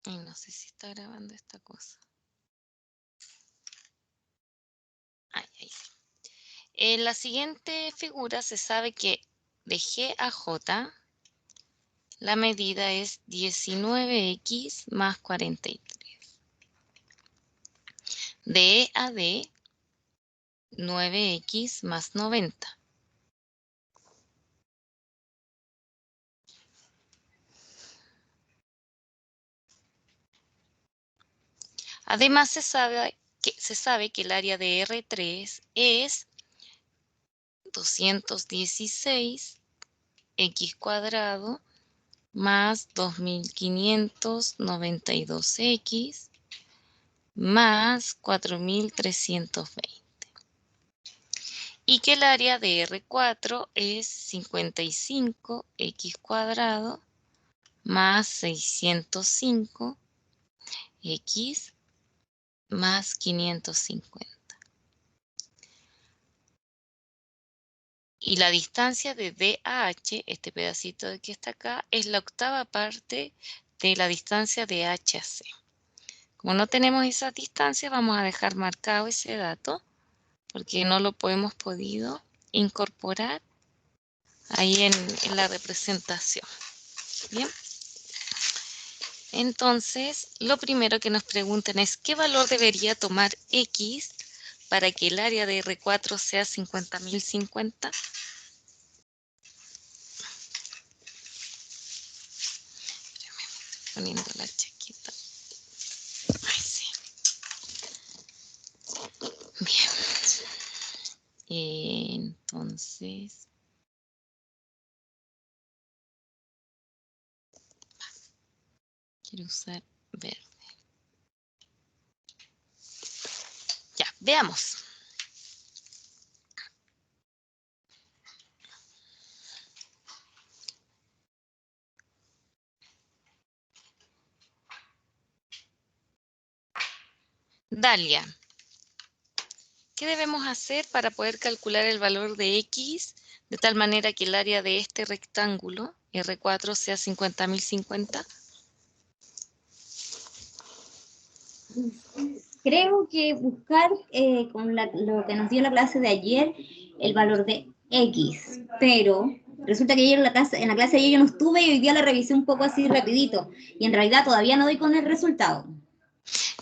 Ay, no sé si está grabando esta cosa. Ay, ahí sí. En la siguiente figura se sabe que de G a J la medida es 19x más 43. De E a D, 9x más 90. Además, se sabe que el área de R3 es 216 x cuadrado más 2592x más 4320. Y que el área de R4 es 55x cuadrado más 605x más 550. Y la distancia de D a H, este pedacito de que está acá, es la octava parte de la distancia de H a C. Como no tenemos esa distancia, vamos a dejar marcado ese dato, porque no lo hemos podido incorporar ahí en la representación. Bien. Entonces, lo primero que nos preguntan es ¿qué valor debería tomar X para que el área de R4 sea 50.050? Poniendo la chaqueta. Ay, sí. Bien. Entonces, quiero usar verde. Ya, veamos. Dalia, ¿qué debemos hacer para poder calcular el valor de X de tal manera que el área de este rectángulo, R4, sea 50.050? Creo que buscar con lo que nos dio la clase de ayer, el valor de X, pero resulta que ayer en la clase de ayer yo no estuve y hoy día la revisé un poco así rapidito, y en realidad todavía no doy con el resultado.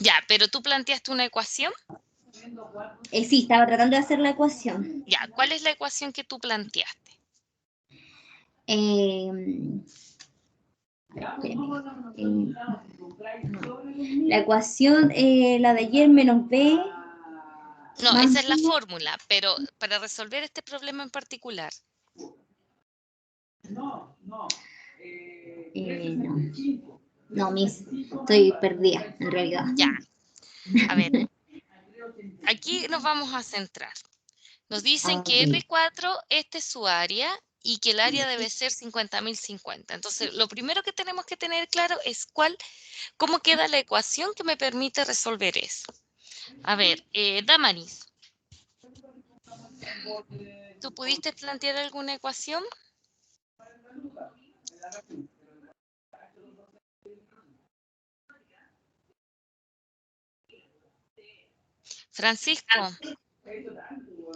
Ya, pero tú planteaste una ecuación. Sí, estaba tratando de hacer la ecuación. Ya, ¿cuál es la ecuación que tú planteaste? La ecuación, la de ayer menos B. No, Más esa es la B, fórmula, pero para resolver este problema en particular. no. No, estoy perdida, en realidad. Ya, a ver, aquí nos vamos a centrar. Nos dicen Ah, que R4, este es su área y que el área debe ser 50.050. Entonces, lo primero que tenemos que tener claro es cómo queda la ecuación que me permite resolver eso. A ver, Damaris, ¿tú pudiste plantear alguna ecuación? Francisco,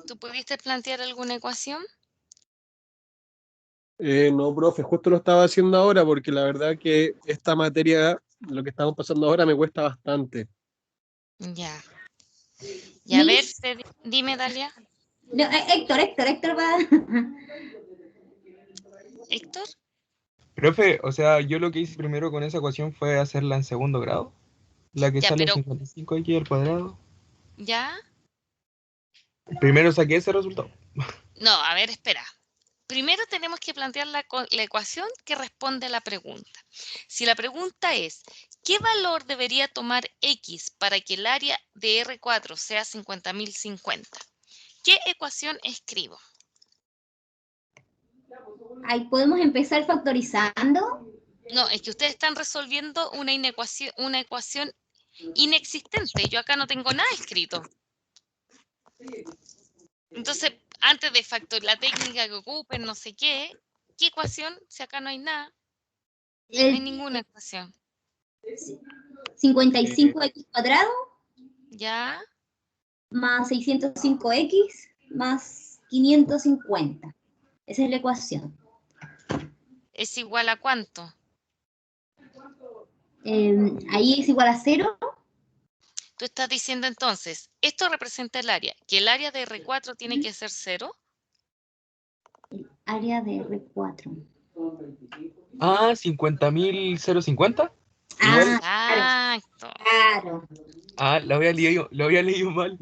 ¿tú pudiste plantear alguna ecuación? No, profe, justo lo estaba haciendo ahora porque la verdad que esta materia, lo que estamos pasando ahora, me cuesta bastante. Ya. Y a ver, Miss, dime, Dalia. no, Héctor va. Héctor, Profe, o sea, yo lo que hice primero con esa ecuación fue hacerla en segundo grado, la que ya, sale pero 55x al cuadrado. ya. Primero saqué ese resultado. No, a ver, espera. Primero tenemos que plantear la ecuación que responde a la pregunta. Si la pregunta es, ¿qué valor debería tomar X para que el área de R4 sea 50.050? ¿Qué ecuación escribo? Ahí podemos empezar factorizando. No, es que ustedes están resolviendo una ecuación inexistente. Yo acá no tengo nada escrito. Entonces, antes de la técnica que ocupen, no sé qué ecuación? Si acá no hay nada, no hay El, ninguna ecuación. 55x cuadrado ¿Ya? más 605x más 550. Esa es la ecuación. ¿Es igual a cuánto? Ahí es igual a 0. Tú estás diciendo entonces, esto representa el área, que el área de R4 tiene que ser 0. Área de R4. Ah, 50.050. Igual. Exacto. Claro. Ah, lo había leído mal.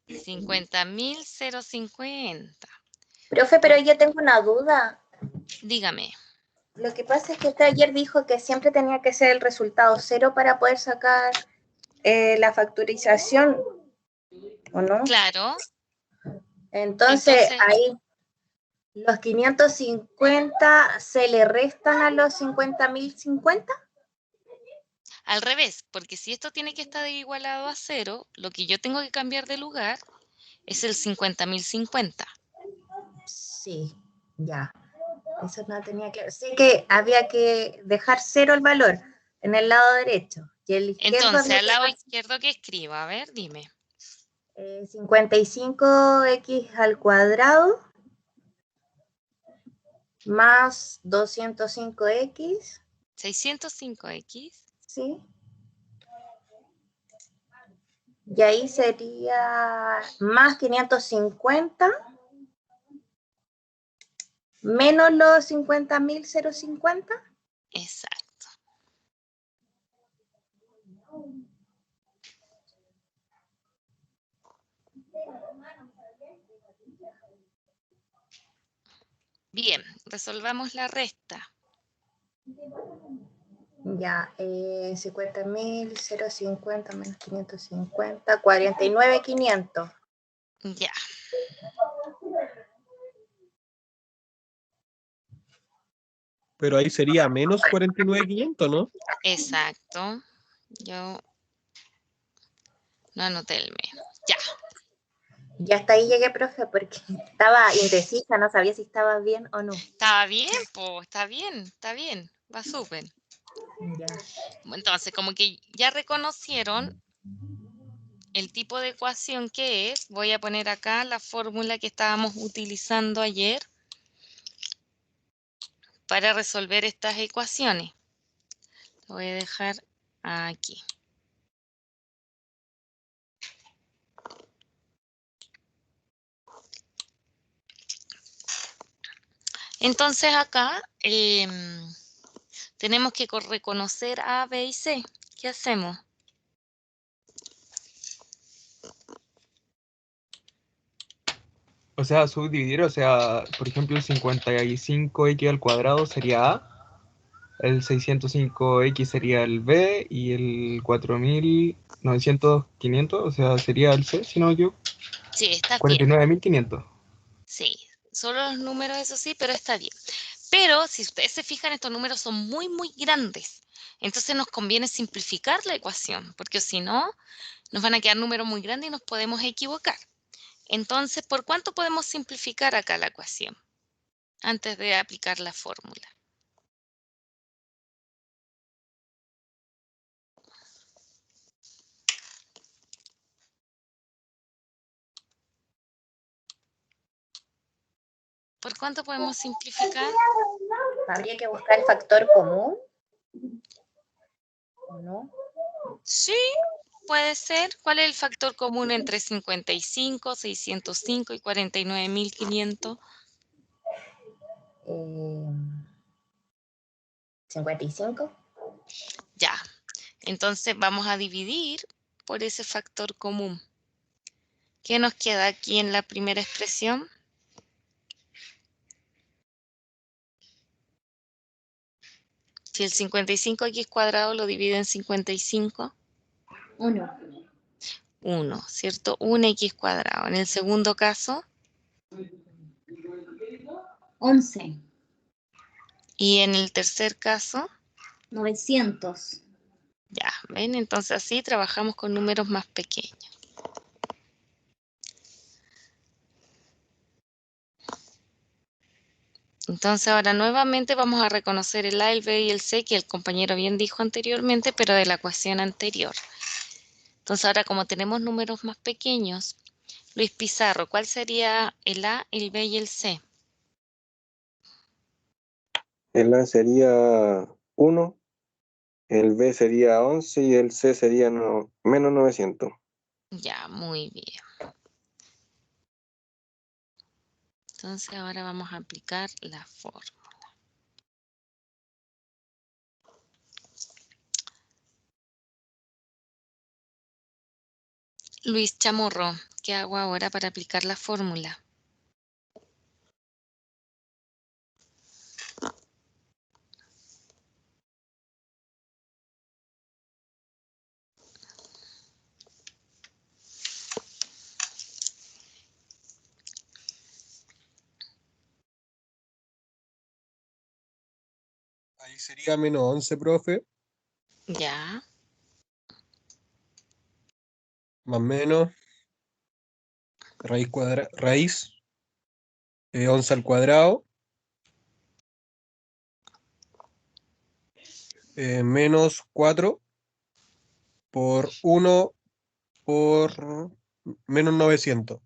50.050. Profe, pero yo tengo una duda. Dígame. Lo que pasa es que usted ayer dijo que siempre tenía que ser el resultado 0 para poder sacar la factorización, ¿o no? Claro. Entonces, Entonces, ahí los 550 se le restan a los 50.050. al revés, porque si esto tiene que estar igualado a 0, lo que yo tengo que cambiar de lugar es el 50.050. Sí, ya. Eso no tenía claro. Sé que había que dejar 0 el valor en el lado derecho y el izquierdo Entonces, había al que lado dejar izquierdo que escriba, a ver, dime. 55x al cuadrado más 205x, 605x. ¿sí? Y ahí sería más 550 menos los 50.050. Exacto. Bien, resolvamos la resta. Ya, 50.050 menos 550, 49.500. Ya. Pero ahí sería menos 49.500, ¿no? Exacto. Yo no anoté el menos. Ya. Ya hasta ahí llegué, profe, porque estaba indecisa, no sabía si estaba bien o no. Estaba bien, pues, está bien. Va súper. Ya. Entonces, como que ya reconocieron el tipo de ecuación que es, voy a poner acá la fórmula que estábamos utilizando ayer para resolver estas ecuaciones. Lo voy a dejar aquí. Entonces acá tenemos que reconocer A, B y C. ¿Qué hacemos? O sea, subdividir, o sea, por ejemplo, el 55x al cuadrado sería A, el 605x sería el B y el 4.900.500, o sea, sería el C, si no me equivoco. Sí, está bien. 49.500. Sí, solo los números, eso sí, pero está bien. Pero si ustedes se fijan, estos números son muy, muy grandes. Entonces nos conviene simplificar la ecuación, porque si no, nos van a quedar números muy grandes y nos podemos equivocar. Entonces, ¿por cuánto podemos simplificar acá la ecuación antes de aplicar la fórmula? ¿Por cuánto podemos simplificar? Habría que buscar el factor común, ¿o no? Sí, puede ser. ¿Cuál es el factor común entre 55, 605 y 49.500? 55. Ya. Entonces vamos a dividir por ese factor común. ¿Qué nos queda aquí en la primera expresión? Si el 55x cuadrado lo divide en 55, 1. 1, ¿cierto? 1x cuadrado. En el segundo caso, 11. y en el tercer caso, 900. ya, ¿ven? Entonces así trabajamos con números más pequeños. Entonces ahora nuevamente vamos a reconocer el A, el B y el C que el compañero bien dijo anteriormente, pero de la ecuación anterior. Entonces ahora como tenemos números más pequeños, Luis Pizarro, ¿cuál sería el A, el B y el C? El A sería 1, el B sería 11 y el C sería menos 900. Ya, muy bien. Entonces ahora vamos a aplicar la fórmula. Luis Chamorro, ¿qué hago ahora para aplicar la fórmula? Ahí sería menos 11, profe, Ya, más menos raíz 11 al cuadrado, menos 4 por 1 por menos 900.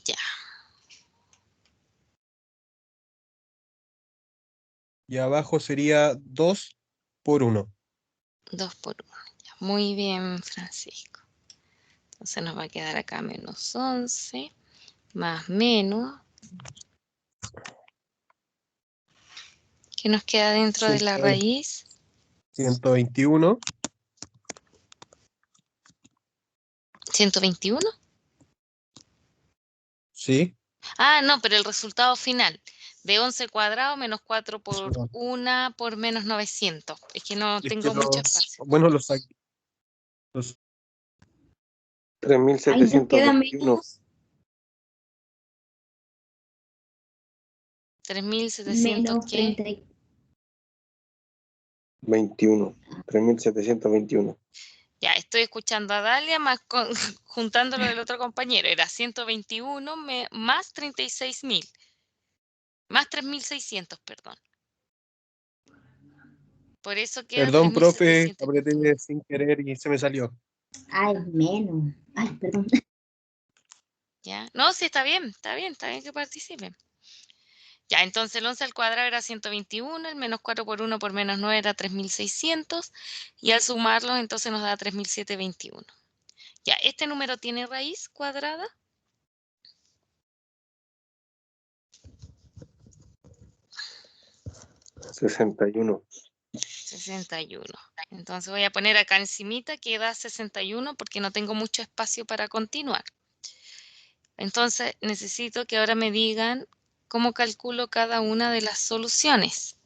ya. Y abajo sería 2 por 1. 2 por 1. Muy bien, Francisco. Entonces nos va a quedar acá menos 11, más menos. ¿Qué nos queda dentro de la raíz? 121. 121. Sí. Ah, no, pero el resultado final. De 11 cuadrado menos 4 por 1 por menos 900. Es que no Es que tengo mucho espacio. bueno, los saqué. Los, Ahí nos queda 3721. menos 3.700, ¿qué? 30. 21. 3721. Ya, estoy escuchando a Dalia más juntándolo del otro compañero. Era 121 más 36.000. Más 3.600, perdón. Por eso queda Perdón, profe, 3.721. apreté sin querer y se me salió. Ay, menos. Ay, perdón. ¿Ya? No, sí, está bien que participen. Ya, entonces el 11 al cuadrado era 121, el menos 4 por 1 por menos 9 era 3.600, y al sumarlos entonces nos da 3.721. Ya, ¿este número tiene raíz cuadrada? 61. 61. Entonces voy a poner acá encimita que da 61 porque no tengo mucho espacio para continuar. Entonces necesito que ahora me digan cómo calculo cada una de las soluciones.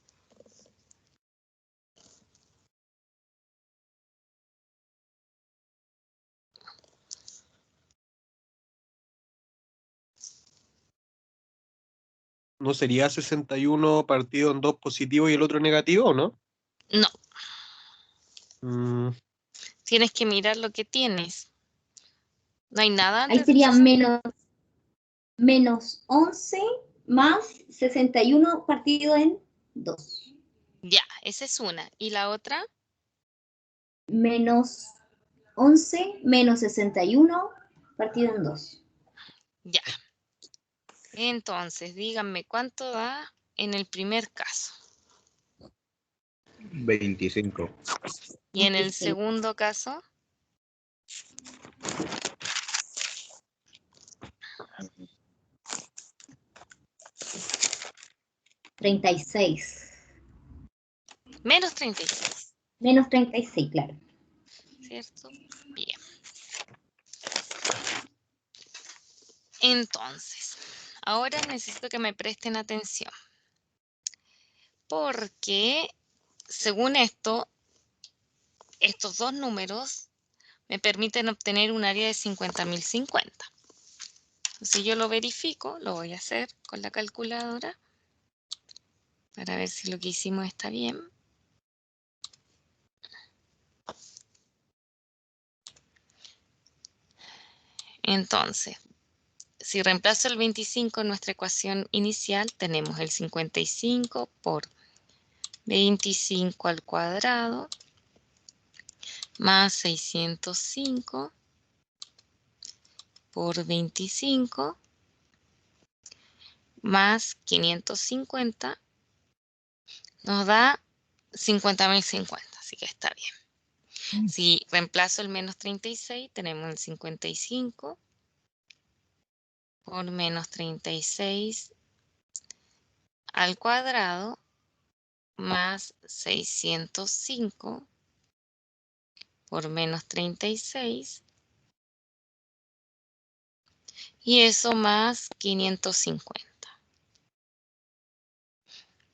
¿No sería 61 partido en 2 positivo y el otro negativo, no? No, Mm, tienes que mirar lo que tienes. No hay nada Ahí antes del sería 60. menos 11 más 61 partido en 2. Ya, esa es una. ¿Y la otra? Menos 11 menos 61 partido en 2. Ya. Entonces, díganme cuánto da en el primer caso. 25. Y en el segundo caso, 36. menos 36. Menos 36, claro. ¿Cierto? Bien. Entonces, ahora necesito que me presten atención. Porque, según esto, estos dos números me permiten obtener un área de 50.050. Si yo lo verifico, lo voy a hacer con la calculadora para ver si lo que hicimos está bien. Entonces, si reemplazo el 25 en nuestra ecuación inicial, tenemos el 55 por 25 al cuadrado más 605 por 25 más 550 nos da 50.050, así que está bien. Si reemplazo el menos 36, tenemos el 55 por menos 36 al cuadrado más 605 por menos 36 y eso más 550.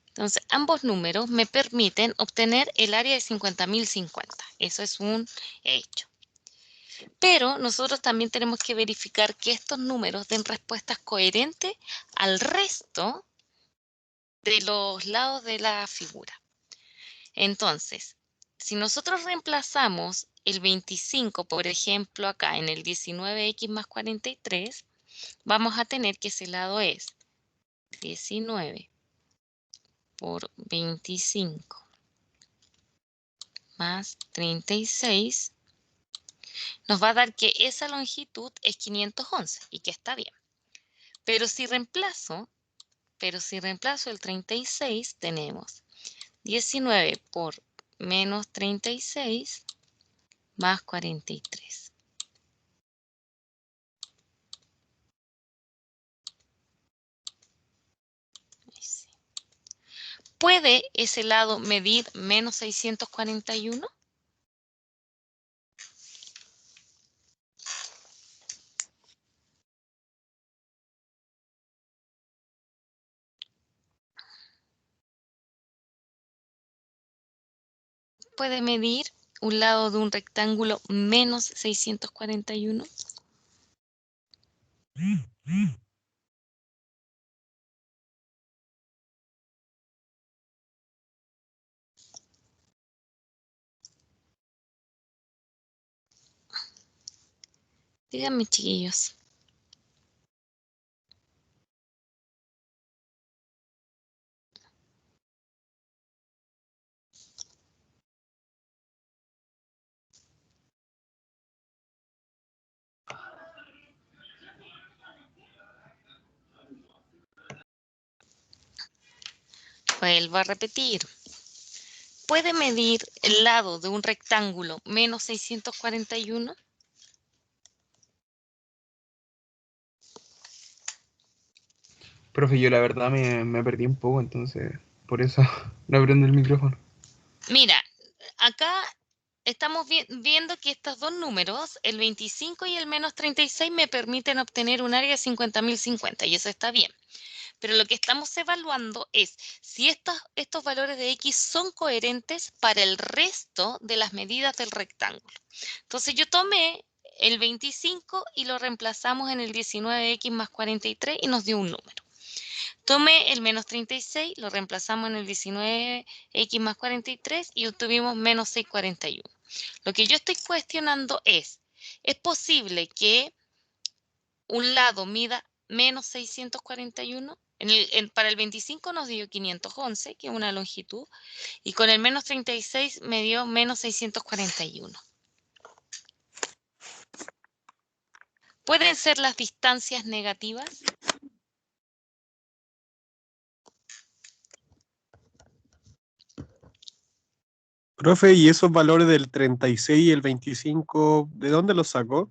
Entonces, ambos números me permiten obtener el área de 50.050. Eso es un hecho. Pero nosotros también tenemos que verificar que estos números den respuestas coherentes al resto de los lados de la figura. Entonces, si nosotros reemplazamos el 25, por ejemplo, acá en el 19x más 43, vamos a tener que ese lado es 19 por 25 más 36, nos va a dar que esa longitud es 511 y que está bien. Pero si reemplazo el 36, tenemos 19 por menos 36 más 43. ¿Puede ese lado medir menos 641? ¿Puede medir un lado de un rectángulo menos 641? Díganme, chiquillos. Vuelvo a repetir. ¿Puede medir el lado de un rectángulo menos 641? Profe, yo la verdad me perdí un poco, entonces por eso no prendo el micrófono. Mira, acá estamos viendo que estos dos números, el 25 y el menos 36, me permiten obtener un área de 50.050 y eso está bien. Pero lo que estamos evaluando es si estos valores de X son coherentes para el resto de las medidas del rectángulo. Entonces yo tomé el 25 y lo reemplazamos en el 19x más 43 y nos dio un número. Tomé el menos 36, lo reemplazamos en el 19x más 43 y obtuvimos menos 641. Lo que yo estoy cuestionando ¿es posible que un lado mida menos 641? Para el 25 nos dio 511, que es una longitud, y con el menos 36 me dio menos 641. ¿Pueden ser las distancias negativas? Profe, ¿y esos valores del 36 y el 25, de dónde los sacó?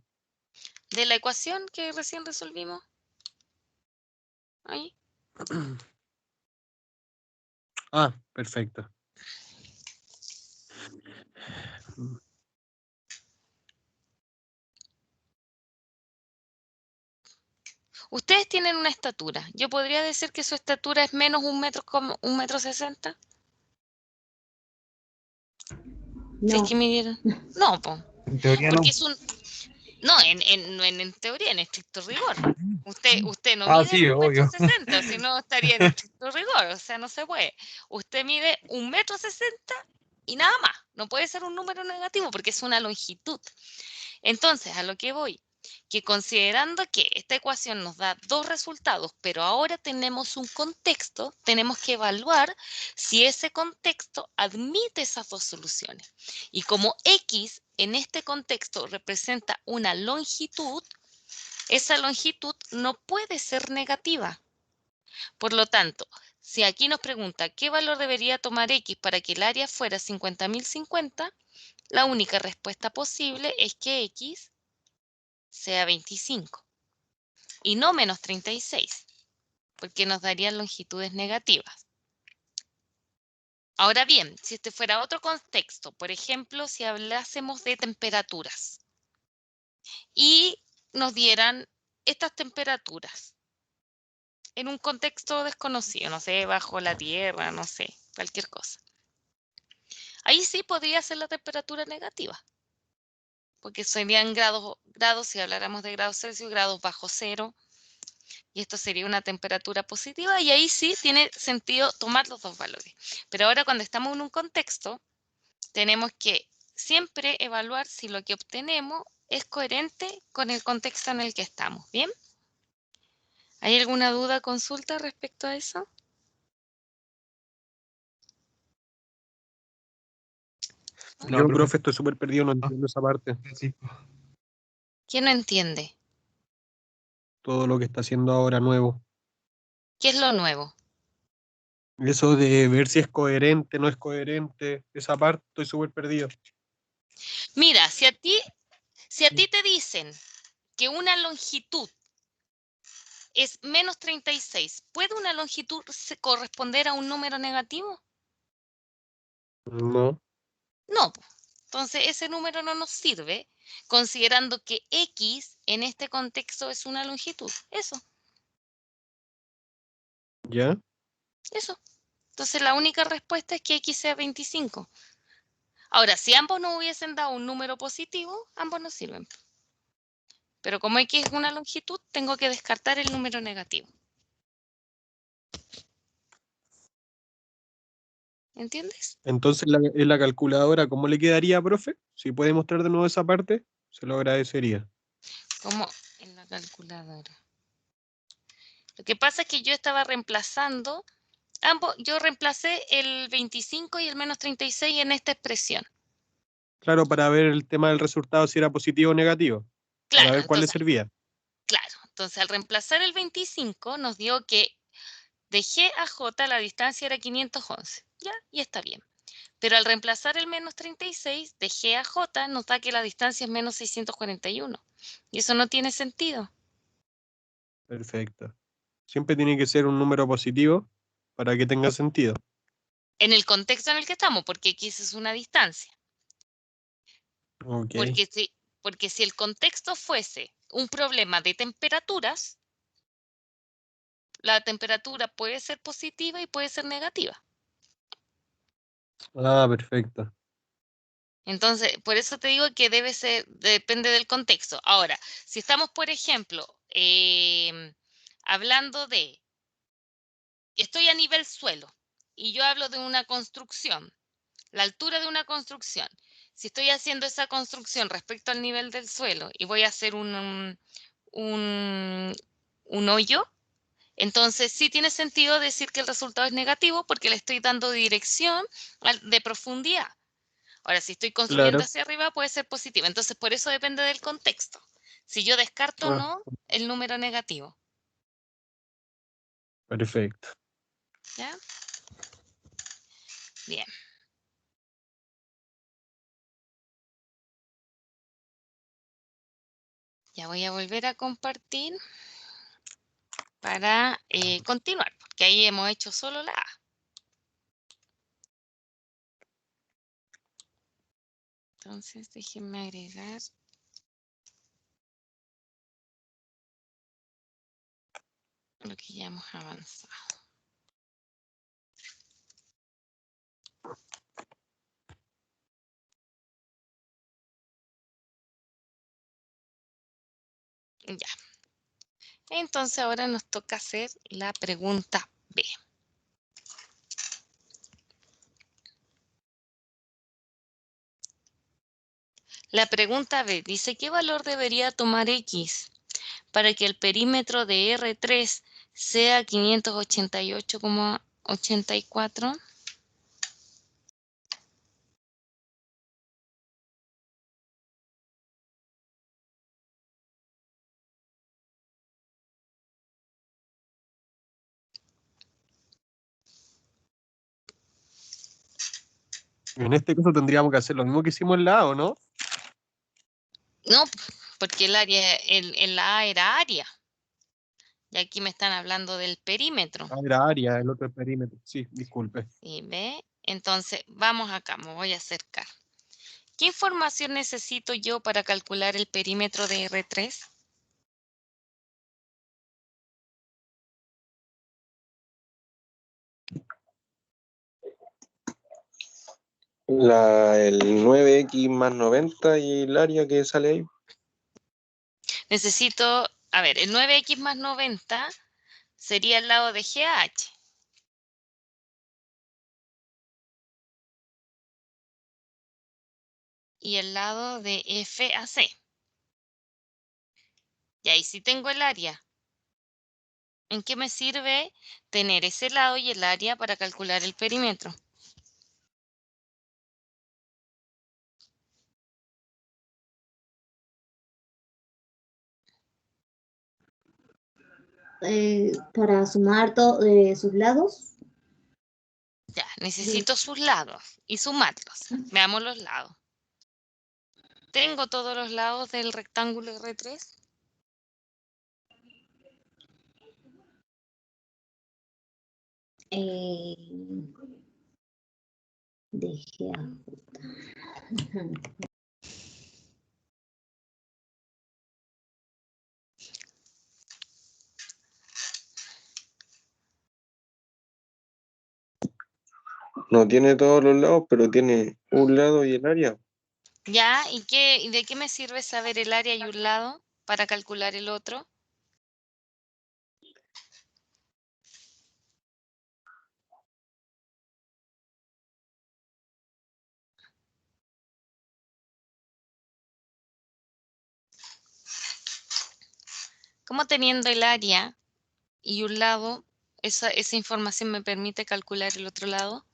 De la ecuación que recién resolvimos. Ahí. Ah, perfecto. Ustedes tienen una estatura. Yo podría decir que su estatura es menos 1,60 m. No. Si es que midieron. No, po. En teoría Porque no. es un. No, en teoría, en estricto rigor. Usted no Ah, mide sí, obvio. 1,60 m, si no estaría en estricto rigor. O sea, no se puede. Usted mide 1,60 m y nada más. No puede ser un número negativo porque es una longitud. Entonces, a lo que voy. que considerando que esta ecuación nos da dos resultados, pero ahora tenemos un contexto, tenemos que evaluar si ese contexto admite esas dos soluciones. Y como X en este contexto representa una longitud, esa longitud no puede ser negativa. Por lo tanto, si aquí nos pregunta qué valor debería tomar X para que el área fuera 50.050, la única respuesta posible es que X sea 25 y no menos 36, porque nos darían longitudes negativas. Ahora bien, si este fuera otro contexto, por ejemplo, si hablásemos de temperaturas y nos dieran estas temperaturas en un contexto desconocido, no sé, bajo la tierra, no sé, cualquier cosa. Ahí sí podría ser la temperatura negativa, porque serían grados, si habláramos de grados Celsius, grados bajo cero, y esto sería una temperatura positiva, y ahí sí tiene sentido tomar los dos valores. Pero ahora cuando estamos en un contexto, tenemos que siempre evaluar si lo que obtenemos es coherente con el contexto en el que estamos, ¿bien? ¿Hay alguna duda, consulta respecto a eso? No, Yo, profe. profe, estoy súper perdido, no entiendo esa parte. Sí. ¿Quién no entiende? Todo lo que está haciendo ahora nuevo. ¿Qué es lo nuevo? Eso de ver si es coherente, no es coherente, esa parte estoy súper perdido. Mira, si a ti te dicen que una longitud es menos 36, ¿puede una longitud corresponder a un número negativo? No, No. Entonces, ese número no nos sirve, considerando que X en este contexto es una longitud. Eso. ¿ya? Entonces, la única respuesta es que X sea 25. Ahora, si ambos no hubiesen dado un número positivo, ambos nos sirven. Pero como X es una longitud, tengo que descartar el número negativo. ¿Entiendes? Entonces, en la calculadora, ¿cómo le quedaría, profe? Si puede mostrar de nuevo esa parte, se lo agradecería. Como en la calculadora. Lo que pasa es que yo estaba reemplazando ambos, yo reemplacé el 25 y el menos 36 en esta expresión. Claro, para ver el tema del resultado, si era positivo o negativo. Para Claro, ver cuál le entonces, servía. al reemplazar el 25 nos dio que de G a J la distancia era 511. ¿Ya? Y está bien. Pero al reemplazar el menos 36 de G a J nos da que la distancia es menos 641. Y eso no tiene sentido. Perfecto. Siempre tiene que ser un número positivo para que tenga sentido. En el contexto en el que estamos, porque X es una distancia. Ok. Porque si el contexto fuese un problema de temperaturas, la temperatura puede ser positiva y puede ser negativa. Ah, perfecto. Entonces, por eso te digo que depende del contexto. Ahora, si estamos, por ejemplo, hablando de, estoy a nivel suelo y yo hablo de una construcción, la altura de una construcción. Si estoy haciendo esa construcción respecto al nivel del suelo y voy a hacer un hoyo, entonces sí tiene sentido decir que el resultado es negativo porque le estoy dando dirección de profundidad. Ahora, si estoy construyendo Claro. hacia arriba, puede ser positivo. Entonces, por eso depende del contexto. Si yo descarto o Ah, no el número negativo. perfecto. ¿Ya? Bien. Ya voy a volver a compartir para continuar, porque ahí hemos hecho solo la A. Entonces, déjenme agregar. Lo que ya hemos avanzado. Ya. Entonces ahora nos toca hacer la pregunta B. La pregunta B dice, ¿qué valor debería tomar X para que el perímetro de R3 sea 588,84? En este caso tendríamos que hacer lo mismo que hicimos en la A, ¿o no? No, porque el área, el A era área. Y aquí me están hablando del perímetro. Ah, era área, el otro es perímetro. Sí, disculpe. ¿Sí ve? Entonces, vamos acá, me voy a acercar. ¿Qué información necesito yo para calcular el perímetro de R3? El 9x más 90 y el área que sale ahí. Necesito, a ver, el 9x más 90 sería el lado de GH. Y el lado de FAC. Y ahí sí tengo el área. ¿En qué me sirve tener ese lado y el área para calcular el perímetro? Para sumar sus lados. Ya, necesito sus lados y sumarlos. Veamos los lados. ¿Tengo todos los lados del rectángulo R3? Dejé ajustar. No tiene todos los lados, pero tiene un lado y el área. Ya, ¿y de qué me sirve saber el área y un lado para calcular el otro? ¿Cómo teniendo el área y un lado, esa información me permite calcular el otro lado?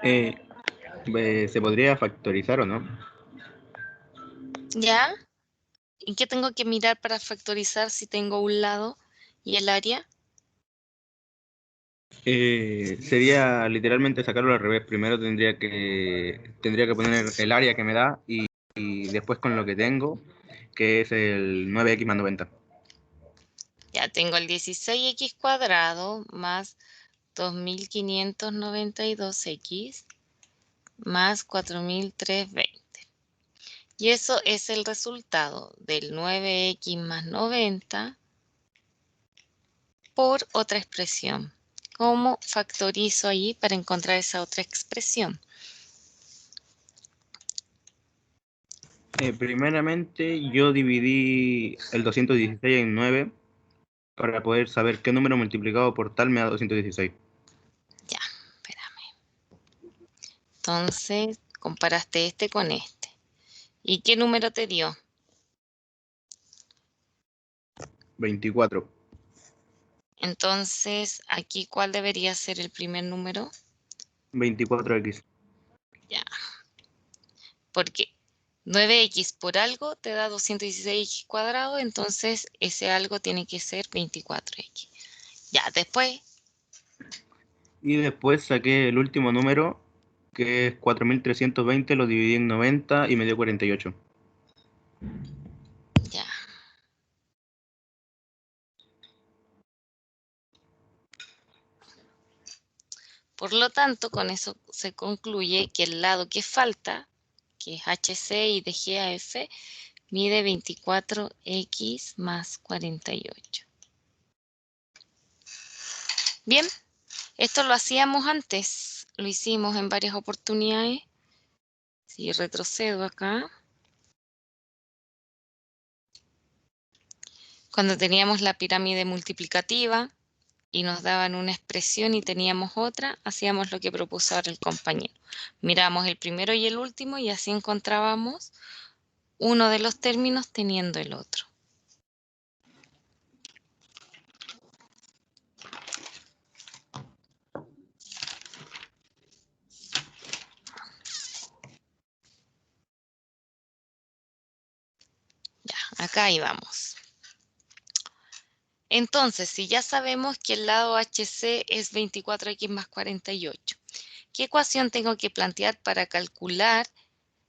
¿Se podría factorizar o no? ¿Ya? ¿Y qué tengo que mirar para factorizar si tengo un lado y el área? Sería literalmente sacarlo al revés. Primero tendría que poner el área que me da y después con lo que tengo, que es el 9x más 90. Ya tengo el 16x cuadrado más 2592x más 4320. Y eso es el resultado del 9x más 90 por otra expresión. ¿Cómo factorizo ahí para encontrar esa otra expresión? Primeramente yo dividí el 216 en 9 para poder saber qué número multiplicado por tal me da 216. Ya, espérame. Entonces, comparaste este con este. ¿Y qué número te dio? 24. Entonces, aquí, ¿cuál debería ser el primer número? 24x. Ya, porque 9x por algo te da 216x cuadrado, entonces ese algo tiene que ser 24x. Ya, después, Y después saqué el último número, que es 4320, lo dividí en 90 y me dio 48. ya. Por lo tanto, con eso se concluye que el lado que falta, que es HC y de G a F, mide 24X más 48. Bien, esto lo hacíamos antes, lo hicimos en varias oportunidades. Si retrocedo acá. Cuando teníamos la pirámide multiplicativa y nos daban una expresión y teníamos otra, hacíamos lo que propuso ahora el compañero. Miramos el primero y el último y así encontrábamos uno de los términos teniendo el otro. Ya, acá íbamos. Entonces, si ya sabemos que el lado HC es 24X más 48, ¿qué ecuación tengo que plantear para calcular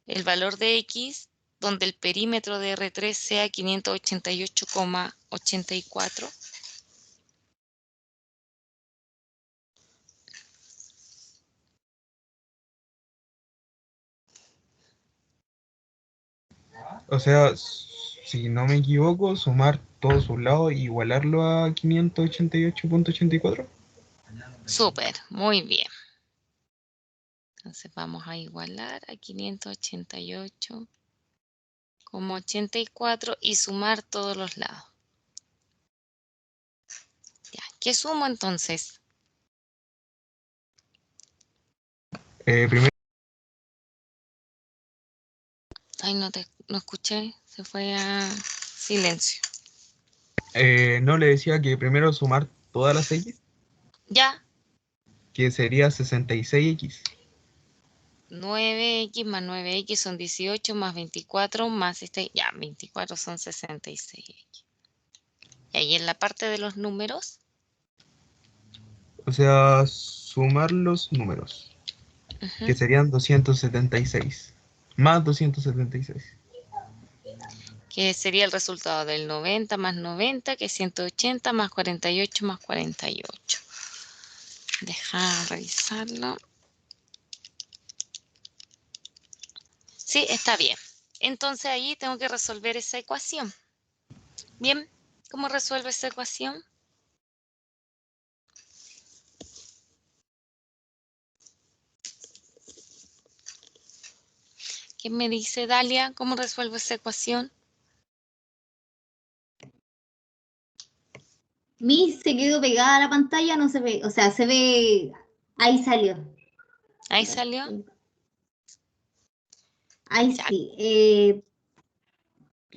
el valor de X donde el perímetro de R3 sea 588,84? O sea, si no me equivoco, sumar todos sus lados e igualarlo a 588,84. Súper, muy bien. Entonces vamos a igualar a 588,84 y sumar todos los lados. Ya, ¿qué sumo entonces? Primero, Ay, no escuché, se fue a silencio. no le decía que primero sumar todas las X, Ya, que sería 66X. 9X más 9X son 18 más 24 más ya, 24 son 66X. Y ahí en la parte de los números, O sea, sumar los números, que serían 276. Más 276. que sería el resultado del 90 más 90, que es 180 más 48 más 48. Deja revisarlo. Sí, está bien. Entonces ahí tengo que resolver esa ecuación. Bien, ¿cómo resuelvo esa ecuación? ¿Qué me dice Dalia? ¿Cómo resuelvo esa ecuación? Mi se quedó pegada a la pantalla, no se ve, o sea, se ve, ahí salió. Ahí salió. Ahí Ya. sí.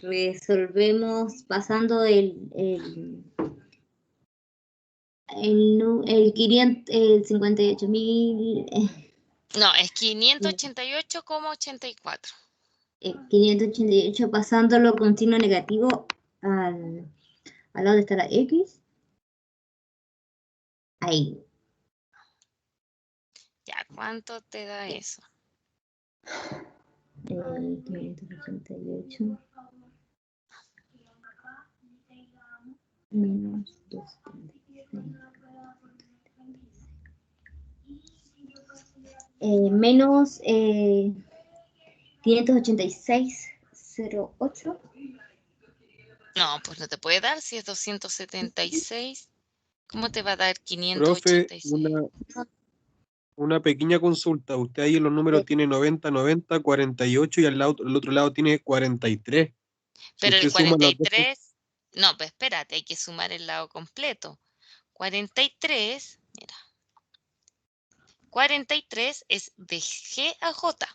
Resolvemos pasando el 58.000. No, es 588,84. 588 pasándolo con signo negativo al lado de está la X. Ahí. Ya, ¿cuánto te da eso? 588 menos 236. Menos 586,08. No, pues no te puede dar si es 276. ¿Cómo te va a dar Profe, 586? una pequeña consulta. Usted ahí en los números tiene 90, 90, 48 y al otro lado tiene 43. Si Pero el usted suma las dos, 43, no, pues espérate, hay que sumar el lado completo. 43, mira. 43 es de G a J.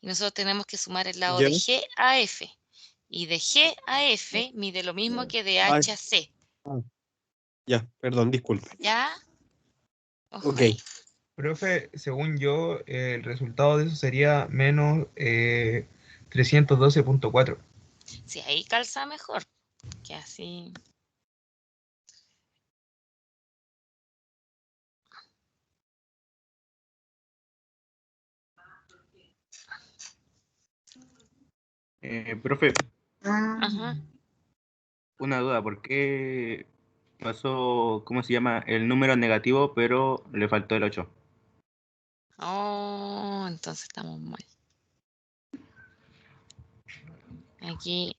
Y nosotros tenemos que sumar el lado ya, de G a F. Y de G a F mide lo mismo que de H a C. ya, perdón, disculpe. ¿Ya? Ojo Ok. ahí. Profe, según yo, el resultado de eso sería menos 312,4. Sí, ahí calza mejor. Que así. Profe, Ajá. una duda, ¿por qué pasó, cómo se llama, el número negativo, pero le faltó el 8? Oh, entonces estamos mal. Aquí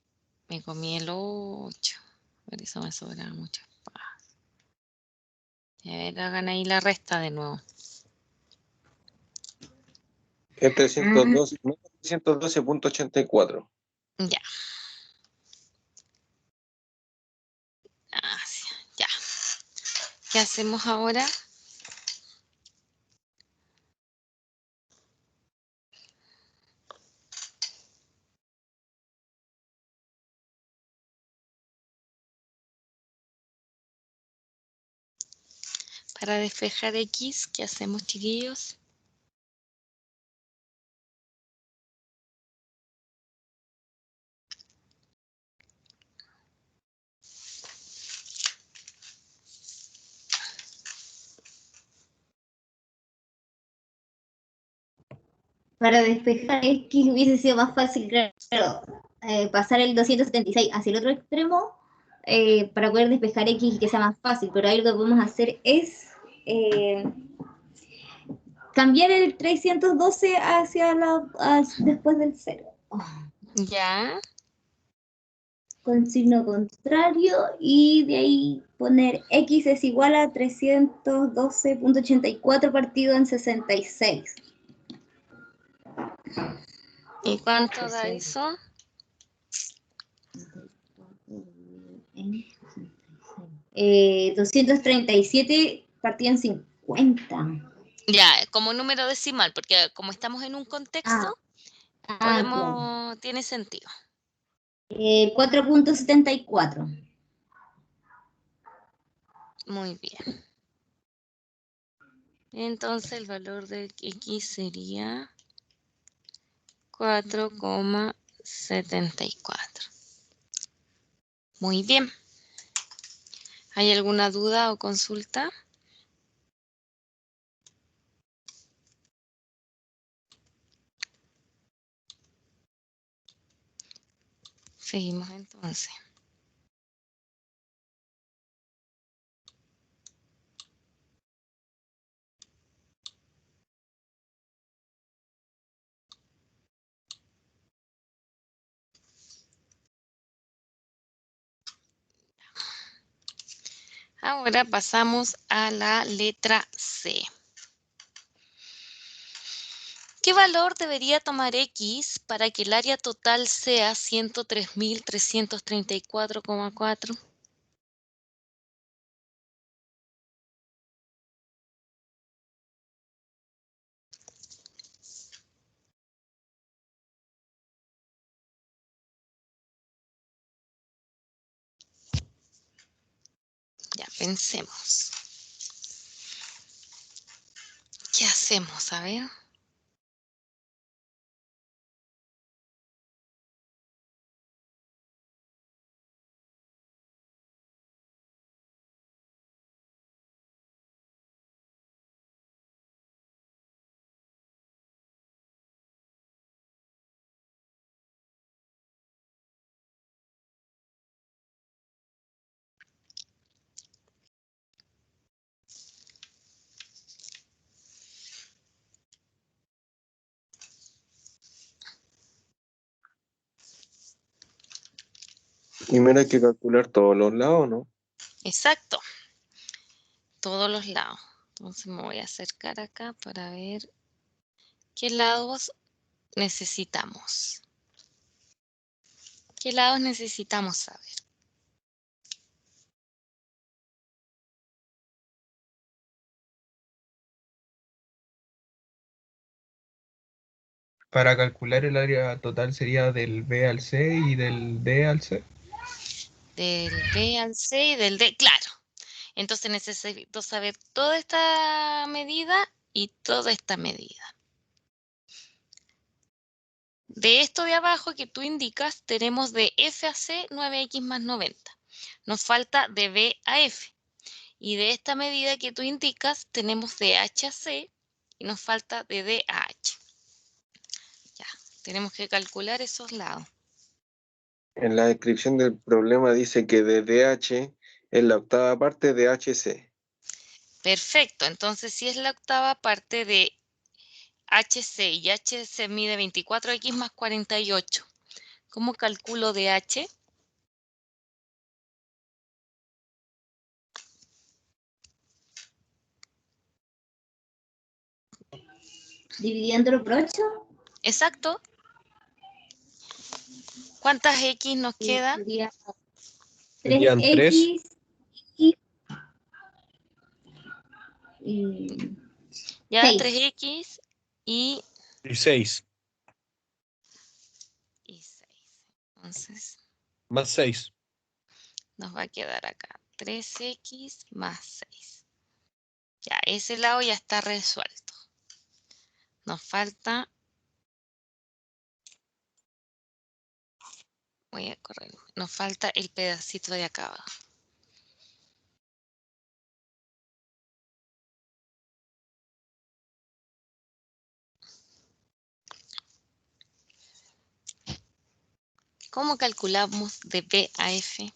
me comí el 8. Por eso me sobra mucho espacio. Y a ver, hagan ahí la resta de nuevo. Es 312.84. Ya. Así, ya. ¿Qué hacemos ahora? Para despejar X, ¿qué hacemos, chiquillos? Para despejar X hubiese sido más fácil, claro, pasar el 276 hacia el otro extremo para poder despejar X y que sea más fácil. Pero ahí lo que podemos hacer es cambiar el 312 después del 0. Ya. Con signo contrario y de ahí poner X es igual a 312.84 partido en 66. ¿Y cuánto da eso? 237 partido en 50. Ya, como número decimal, porque como estamos en un contexto, Claro. tiene sentido. 4.74. Muy bien. Entonces el valor de X sería 4,74. Muy bien. ¿Hay alguna duda o consulta? Seguimos entonces. Ahora pasamos a la letra C. ¿Qué valor debería tomar X para que el área total sea 103.334,4? Ya, pensemos. ¿Qué hacemos? A ver. Primero hay que calcular todos los lados, ¿no? Exacto. Todos los lados. Entonces me voy a acercar acá para ver qué lados necesitamos. ¿Qué lados necesitamos saber? Para calcular el área total sería del B al C y del D al C. Del B al C y del D, claro. Entonces necesito saber toda esta medida y toda esta medida. De esto de abajo que tú indicas, tenemos de F a C 9X más 90. Nos falta de B a F. Y de esta medida que tú indicas, tenemos de H a C y nos falta de D a H. Ya, tenemos que calcular esos lados. En la descripción del problema dice que de DH es la octava parte de HC. Perfecto, entonces si es la octava parte de HC y HC mide 24X más 48. ¿Cómo calculo DH? Dividiéndolo por 8. Exacto. ¿Cuántas X nos quedan? Sería Serían 3. 3X y Ya 6. 3X y 6. 6. Entonces Más 6. nos va a quedar acá 3X más 6. Ya, ese lado ya está resuelto. Nos falta... Voy a correr. Nos falta el pedacito de acá abajo. ¿Cómo calculamos de B a F?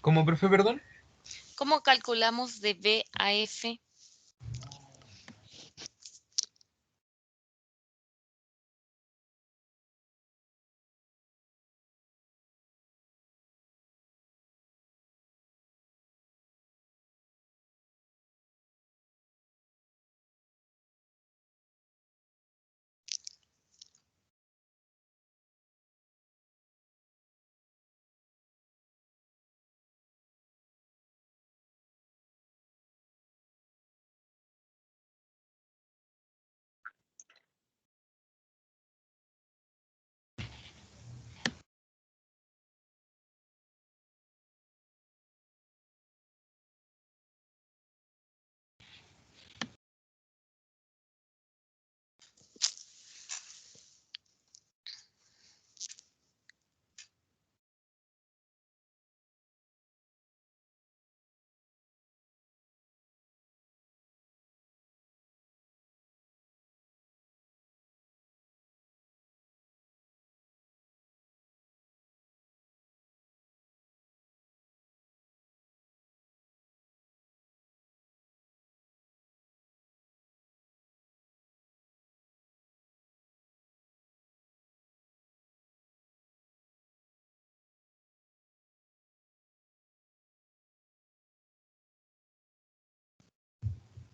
¿Cómo, profe, perdón? ¿Cómo calculamos de B a F?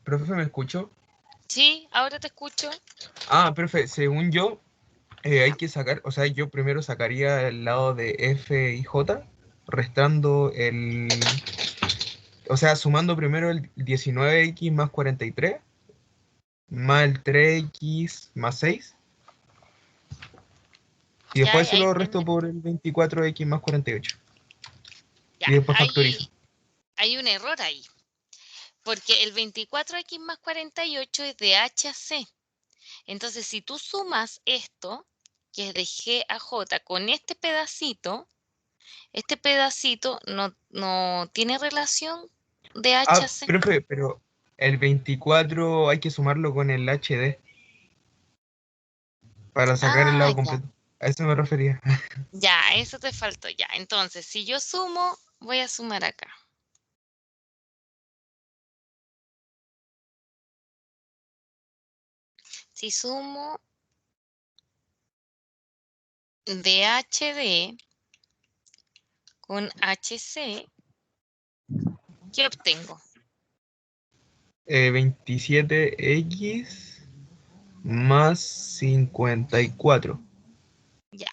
Profe, ¿me escuchó? Sí, ahora te escucho. Ah, profe, según yo, hay que sacar, o sea, yo primero sacaría el lado de F y J, restando o sea, sumando primero el 19X más 43, más el 3X más 6, y Ya, después ya, eso lo resto entiende. por el 24X más 48. Ya, Y después factorizo. hay un error ahí. Porque el 24X más 48 es de H a C. Entonces, si tú sumas esto, que es de G a J, con este pedacito no tiene relación de H a Ah, C. profe, pero el 24 hay que sumarlo con el HD para sacar el Ah, lado ya. completo. A eso me refería. Ya, eso te faltó ya. Entonces, si yo sumo, voy a sumar acá. Si sumo DHD con HC, ¿qué obtengo? 27X más 54. Ya.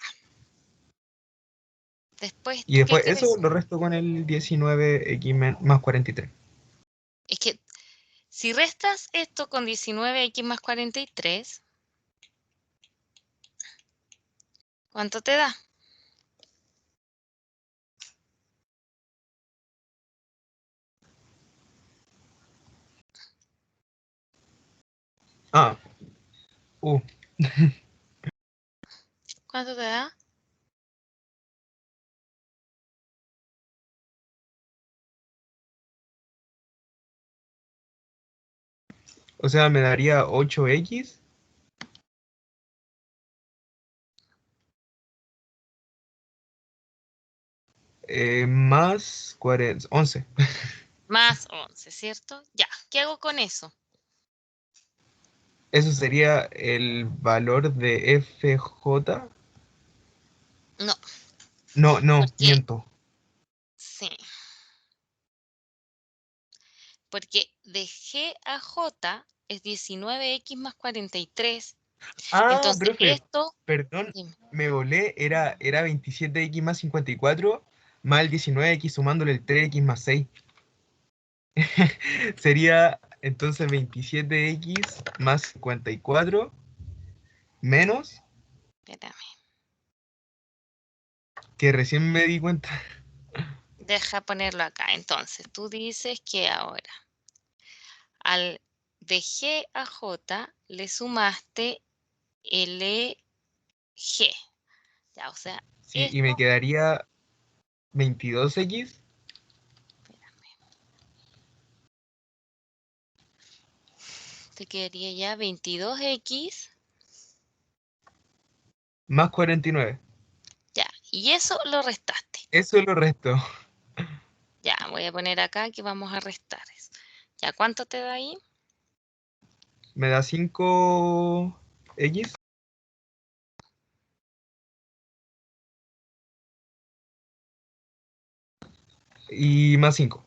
Después, Y ¿tú qué después eso quieres? lo resto con el 19X más 43. Es que si restas esto con 19X más 43, ¿cuánto te da? Ah, ¿Cuánto te da? o sea, me daría 8x más 11. Más 11, ¿cierto? Ya, ¿qué hago con eso? Eso sería el valor de FJ. No, No, porque, miento. sí, porque de G a J es 19x más 43. Ah, Entonces, profe, esto, perdón, dime, me volé. Era 27x más 54 más el 19x sumándole el 3x más 6. Sería entonces 27x más 54 menos, espérame, que recién me di cuenta. deja ponerlo acá. Entonces, tú dices que ahora al de G a J le sumaste LG. Ya, o sea, Sí, y me esto, quedaría 22x espérame, te quedaría ya 22x. más 49. Ya, y eso lo restaste. Eso es lo resto. Ya, voy a poner acá que vamos a restar eso. Ya, ¿cuánto te da ahí? Me da 5x y más 5.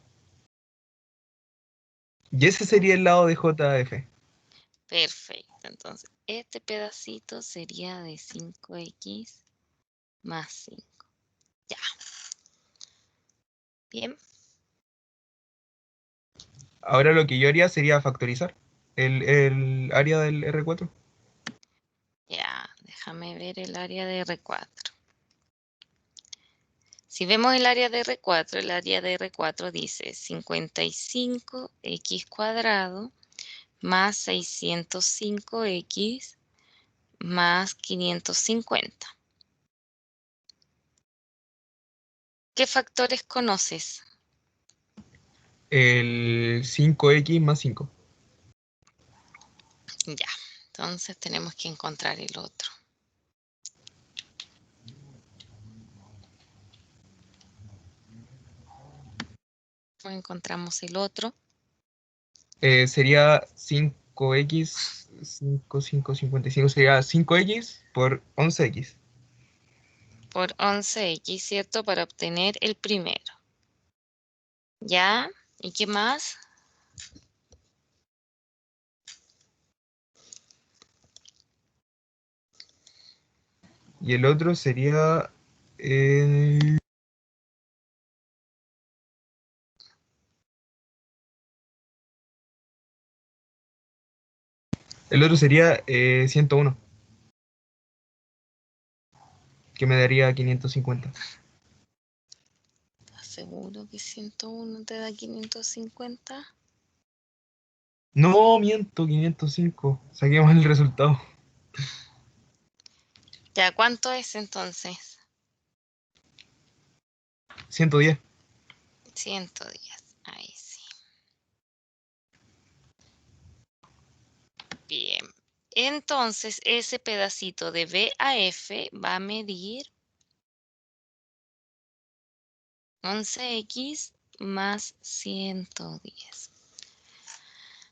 Y ese sería el lado de JF. Perfecto. Entonces, este pedacito sería de 5x más 5. Ya, bien. Ahora lo que yo haría sería factorizar el área del R4. Ya, déjame ver el área de R4. Si vemos el área de R4, el área de R4 dice 55x cuadrado más 605x más 550. ¿Qué factores conoces? El 5x más 5. Ya, entonces tenemos que encontrar el otro. Encontramos el otro. Sería 5x, 55 sería 5x por 11x. Por 11x, ¿cierto? Para obtener el primero. ¿Ya? ¿Y qué más? Y el otro sería... eh, el otro sería 101, que me daría 550. ¿Estás seguro que 101 te da 550? No, miento, 505. Saqué mal el resultado. ¿Ya cuánto es entonces? 110. 110. Ahí sí. Bien. Entonces, ese pedacito de B a F va a medir 11x más 110.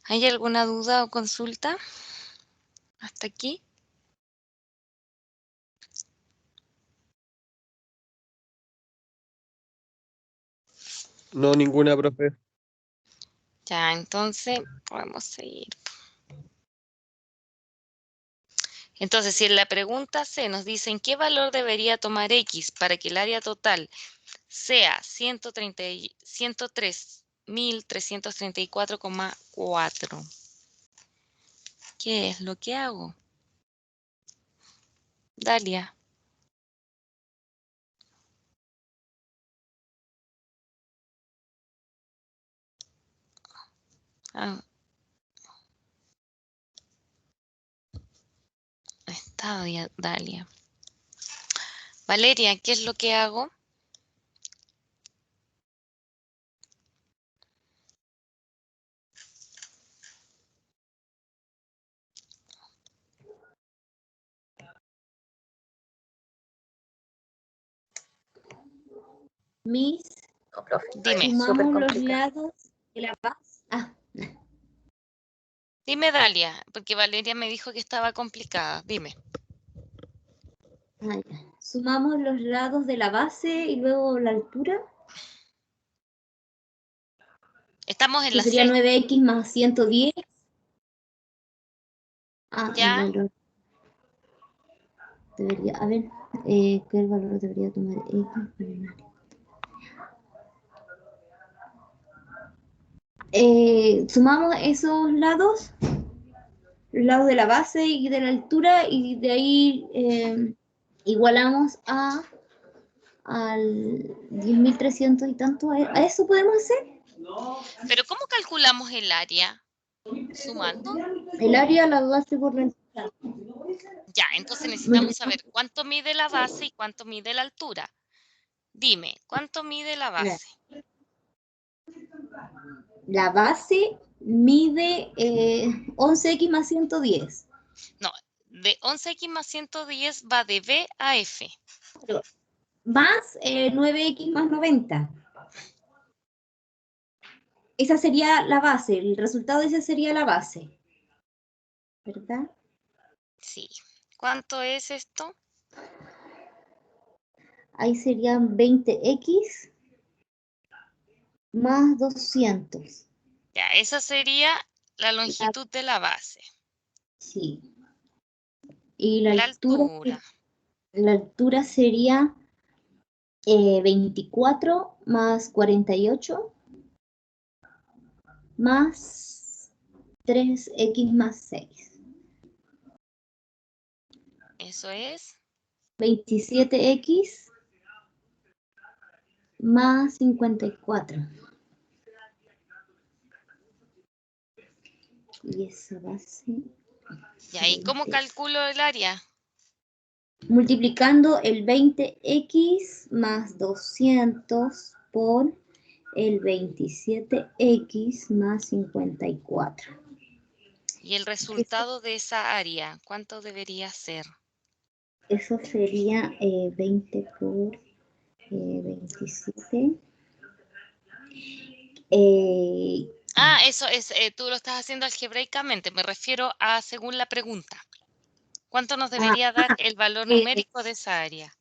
¿Hay alguna duda o consulta hasta aquí? No, ninguna, profe. Ya, entonces podemos seguir. Entonces, si en la pregunta C nos dicen qué valor debería tomar X para que el área total sea 103.334,4, ¿qué es lo que hago? Dalia. Ah, está Dalia. Valeria, ¿qué es lo que hago? Miss, No, profe, Dime. es súper sumamos los complicado. lados de la base. Dime, Dalia, porque Valeria me dijo que estaba complicada. Dime. Ya. Sumamos los lados de la base y luego la altura, Estamos en que la sería C. 9x más 110. ¿Ya? El valor debería, a ver, ¿qué valor debería tomar x? Sumamos esos lados, los lados de la base y de la altura, y de ahí igualamos al 10.300 y tanto. ¿A eso podemos hacer? Pero ¿cómo calculamos el área? ¿Sumando? El área, la base por la altura. Ya, entonces necesitamos saber cuánto mide la base y cuánto mide la altura. Dime, ¿cuánto mide la base? La base mide 11x más 110. No, de 11x más 110 va de B a F. Más 9x más 90. Esa sería la base, el resultado de esa sería la base. ¿Verdad? Sí. ¿Cuánto es esto? Ahí serían 20x más 200. Ya, esa sería la longitud de la base. Sí. Y la La altura. altura sería 24 más 48 más 3x más 6. Eso es 27x más 54. Y esa base. ¿Y ahí cómo calculo el área? Multiplicando el 20x más 200 por el 27x más 54. Y el resultado de esa área, ¿cuánto debería ser? Eso sería 20 por 27. Eso es, tú lo estás haciendo algebraicamente. Me refiero a según la pregunta. ¿Cuánto nos debería dar el valor numérico de esa área?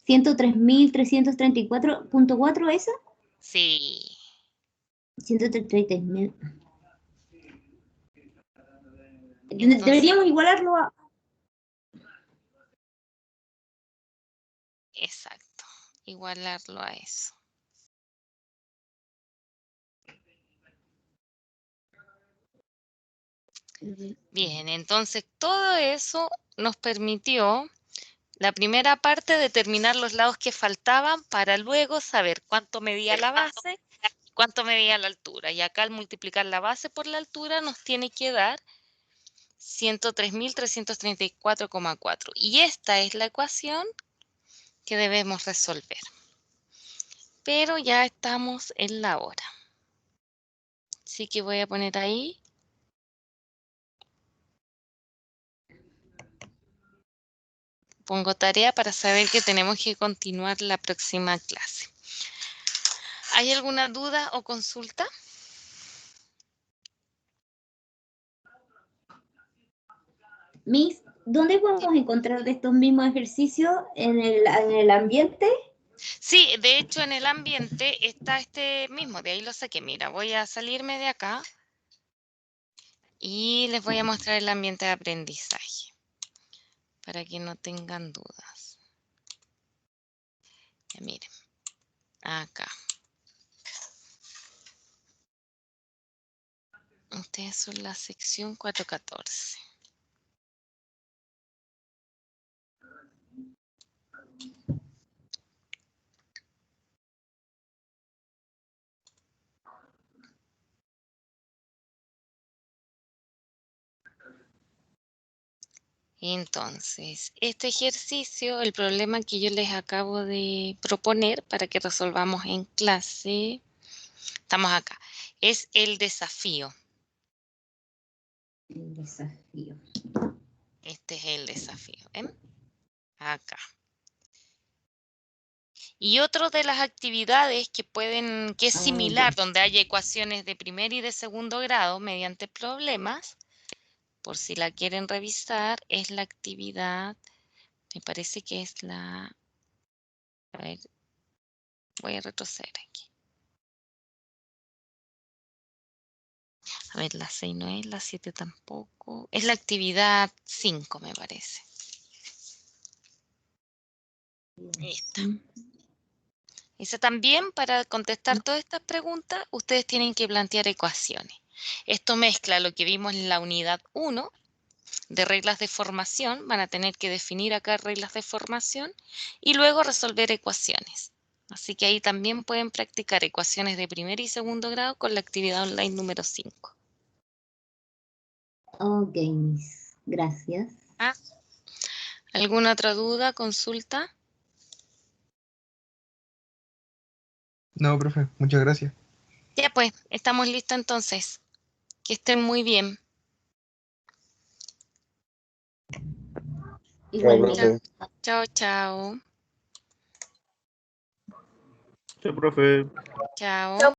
103.334.4, ¿esa? Sí. 133.000. Entonces, Deberíamos igualarlo a... exacto. Igualarlo a eso. Bien, entonces todo eso nos permitió, la primera parte, determinar los lados que faltaban para luego saber cuánto medía la base y cuánto medía la altura. Y acá al multiplicar la base por la altura nos tiene que dar 103.334,4. Y esta es la ecuación que debemos resolver. Pero ya estamos en la hora. Así que voy a poner ahí. Pongo tarea para saber que tenemos que continuar la próxima clase. ¿Hay alguna duda o consulta? Miss, ¿dónde podemos encontrar de estos mismos ejercicios? ¿En el ambiente? Sí, de hecho en el ambiente está este mismo, de ahí lo saqué. Mira, voy a salirme de acá y les voy a mostrar el ambiente de aprendizaje para que no tengan dudas. Ya miren, acá. Ustedes son la sección 414. Entonces, este ejercicio, el problema que yo les acabo de proponer para que resolvamos en clase, estamos acá, es el desafío. El desafío. Este es el desafío, ¿ven? Acá. Y otro de las actividades que es similar, donde hay ecuaciones de primer y de segundo grado mediante problemas, por si la quieren revisar, es la actividad, me parece que es la, a ver, voy a retroceder aquí. A ver, la 6 no es, la 7 tampoco. Es la actividad 5, me parece. Esta. Esa también, para contestar todas estas preguntas, ustedes tienen que plantear ecuaciones. Esto mezcla lo que vimos en la unidad 1 de reglas de formación. Van a tener que definir acá reglas de formación y luego resolver ecuaciones. Así que ahí también pueden practicar ecuaciones de primer y segundo grado con la actividad online número 5. Ok, Miss. Gracias. ¿Alguna otra duda, consulta? No, profe, muchas gracias. Ya pues, estamos listos entonces. Que estén muy bien. Igualmente. Chao, chao. Sí, profe. Chao.